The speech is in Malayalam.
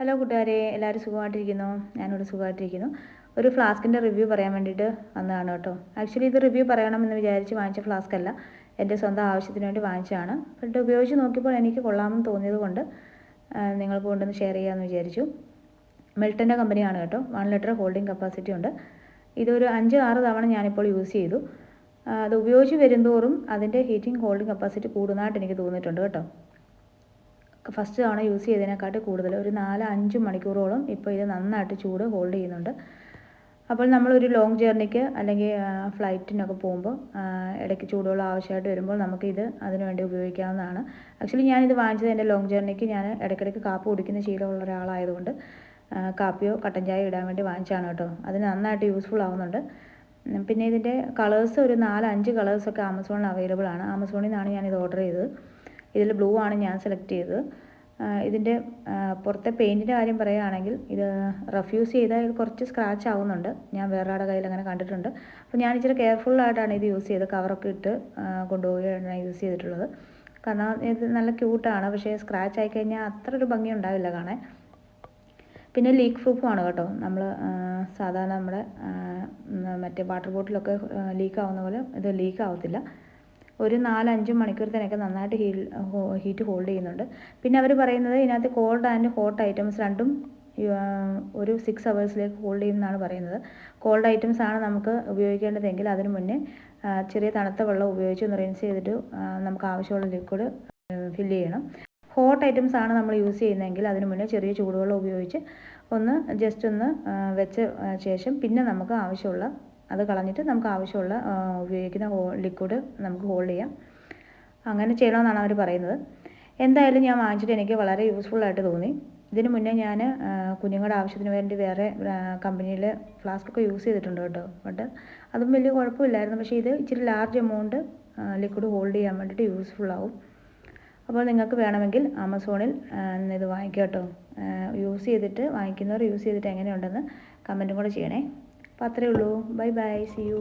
ഹലോ കൂട്ടുകാരെ, എല്ലാവരും സുഖമായിട്ടിരിക്കുന്നു. ഞാനിവിടെ സുഖമായിട്ടിരിക്കുന്നു. ഒരു ഫ്ലാസ്കിൻ്റെ റിവ്യൂ പറയാൻ വേണ്ടിയിട്ട് വന്നതാണ് കേട്ടോ. ആക്ച്വലി ഇത് റിവ്യൂ പറയണമെന്ന് വിചാരിച്ച് വാങ്ങിച്ച ഫ്ലാസ്ക് അല്ല, എൻ്റെ സ്വന്തം ആവശ്യത്തിന് വേണ്ടി വാങ്ങിച്ചതാണ്. ബട്ട് ഉപയോഗിച്ച് നോക്കിയപ്പോൾ എനിക്ക് കൊള്ളാമെന്ന് തോന്നിയത് കൊണ്ട് നിങ്ങൾക്ക് കൊണ്ടൊന്ന് ഷെയർ ചെയ്യാമെന്ന് വിചാരിച്ചു. മിൽട്ടൻ്റെ കമ്പനിയാണ് കേട്ടോ. 1 ലിറ്റർ ഹോൾഡിംഗ് കപ്പാസിറ്റി ഉണ്ട്. ഇതൊരു 5-6 തവണ ഞാനിപ്പോൾ യൂസ് ചെയ്തു. അത് ഉപയോഗിച്ച് വരുന്തോറും അതിൻ്റെ ഹീറ്റിംഗ് ഹോൾഡിംഗ് കപ്പാസിറ്റി കൂടുന്നതായിട്ട് എനിക്ക് തോന്നിയിട്ടുണ്ട് കേട്ടോ. ഫസ്റ്റ് തവണ യൂസ് ചെയ്തതിനെക്കാട്ടി കൂടുതൽ ഒരു 4-5 മണിക്കൂറോളം ഇപ്പോൾ ഇത് നന്നായിട്ട് ചൂട് ഹോൾഡ് ചെയ്യുന്നുണ്ട്. അപ്പോൾ നമ്മളൊരു ലോങ് ജേർണിക്ക് അല്ലെങ്കിൽ ഫ്ലൈറ്റിനൊക്കെ പോകുമ്പോൾ ഇടയ്ക്ക് ചൂടുവെള്ളം ആവശ്യമായിട്ട് വരുമ്പോൾ നമുക്കിത് അതിനു വേണ്ടി ഉപയോഗിക്കാവുന്നതാണ്. ആക്ച്വലി ഞാനിത് വാങ്ങിച്ചത് എൻ്റെ ലോങ് ജേർണിക്ക് ഞാൻ ഇടയ്ക്കിടയ്ക്ക് കാപ്പി കുടിക്കുന്ന ശീലമുള്ള ഒരാളായതുകൊണ്ട് കാപ്പിയോ കട്ടൻ ചായ ഇടാൻ വേണ്ടി വാങ്ങിച്ചതാണ് കേട്ടോ. അതിന് നന്നായിട്ട് യൂസ്ഫുൾ ആവുന്നുണ്ട്. പിന്നെ ഇതിൻ്റെ കളേഴ്സ് ഒരു 4-5 കളേഴ്സൊക്കെ ആമസോണിൽ അവൈലബിൾ ആണ്. ആമസോണിൽ നിന്നാണ് ഞാനിത് ഓർഡർ ചെയ്തത്. ഇതിൽ ബ്ലൂ ആണ് ഞാൻ സെലക്ട് ചെയ്തത്. ഇതിൻ്റെ പുറത്തെ പെയിൻറ്റിൻ്റെ കാര്യം പറയുകയാണെങ്കിൽ ഇത് റഫ് യൂസ് ചെയ്താൽ കുറച്ച് സ്ക്രാച്ച് ആവുന്നുണ്ട്. ഞാൻ വേറൊരാളുടെ കയ്യിൽ അങ്ങനെ കണ്ടിട്ടുണ്ട്. അപ്പോൾ ഞാൻ ഇച്ചിരി കെയർഫുള്ളായിട്ടാണ് ഇത് യൂസ് ചെയ്തത്. കവറൊക്കെ ഇട്ട് കൊണ്ടുപോവുകയാണ് യൂസ് ചെയ്തിട്ടുള്ളത്. കാരണം ഇത് നല്ല ക്യൂട്ടാണ്, പക്ഷേ സ്ക്രാച്ച് ആയിക്കഴിഞ്ഞാൽ അത്ര ഒരു ഭംഗി ഉണ്ടാവില്ല കാണാൻ. പിന്നെ ലീക്ക് പ്രൂഫുമാണ് കേട്ടോ. നമ്മൾ സാധാരണ നമ്മുടെ മറ്റേ വാട്ടർ ബോട്ടിലൊക്കെ ലീക്ക് ആവുന്ന പോലെ ഇത് ലീക്ക് ആവത്തില്ല. ഒരു 4-5 മണിക്കൂറത്തേനൊക്കെ നന്നായിട്ട് ഹീറ്റ് ഹോൾഡ് ചെയ്യുന്നുണ്ട്. പിന്നെ അവർ പറയുന്നത് ഇതിനകത്ത് കോൾഡ് ആൻഡ് ഹോട്ട് ഐറ്റംസ് രണ്ടും ഒരു 6 അവേഴ്സിലേക്ക് ഹോൾഡ് ചെയ്യുമെന്നാണ് പറയുന്നത്. കോൾഡ് ഐറ്റംസ് ആണ് നമുക്ക് ഉപയോഗിക്കേണ്ടതെങ്കിൽ അതിന് മുന്നേ ചെറിയ തണുത്ത വെള്ളം ഉപയോഗിച്ച് ഒന്ന് റിൻസ് ചെയ്തിട്ട് നമുക്ക് ആവശ്യമുള്ള ലിക്വിഡ് ഫില്ല് ചെയ്യണം. ഹോട്ട് ഐറ്റംസ് ആണ് നമ്മൾ യൂസ് ചെയ്യുന്നതെങ്കിൽ അതിന് മുന്നേ ചെറിയ ചൂടുവെള്ളം ഉപയോഗിച്ച് ഒന്ന് ജസ്റ്റ് ഒന്ന് വെച്ച ശേഷം പിന്നെ നമുക്ക് ആവശ്യമുള്ള അത് കളഞ്ഞിട്ട് നമുക്ക് ആവശ്യമുള്ള ഉപയോഗിക്കുന്ന ലിക്വിഡ് നമുക്ക് ഹോൾഡ് ചെയ്യാം. അങ്ങനെ ചെയ്യണമെന്നാണ് അവർ പറയുന്നത്. എന്തായാലും ഞാൻ വാങ്ങിച്ചിട്ട് എനിക്ക് വളരെ യൂസ്ഫുള്ളായിട്ട് തോന്നി. ഇതിന് മുന്നേ ഞാൻ കുഞ്ഞുങ്ങളുടെ ആവശ്യത്തിന് വേണ്ടി വേറെ കമ്പനിയിൽ ഫ്ലാസ്കൊക്കെ യൂസ് ചെയ്തിട്ടുണ്ട് കേട്ടോ. ബട്ട് അതും വലിയ കുഴപ്പമില്ലായിരുന്നു. പക്ഷേ ഇത് ഇച്ചിരി ലാർജ് എമൗണ്ട് ലിക്വിഡ് ഹോൾഡ് ചെയ്യാൻ വേണ്ടിയിട്ട് യൂസ്ഫുള്ളാവും. അപ്പോൾ നിങ്ങൾക്ക് വേണമെങ്കിൽ ആമസോണിൽ ഇത് വാങ്ങിക്കാം കേട്ടോ. യൂസ് ചെയ്തിട്ട് വാങ്ങിക്കുന്നവർ യൂസ് ചെയ്തിട്ട് എങ്ങനെയുണ്ടെന്ന് കമൻറ്റും കൂടെ ചെയ്യണേ. അപ്പോൾ അത്രയേ ഉള്ളൂ. Bye bye, see U.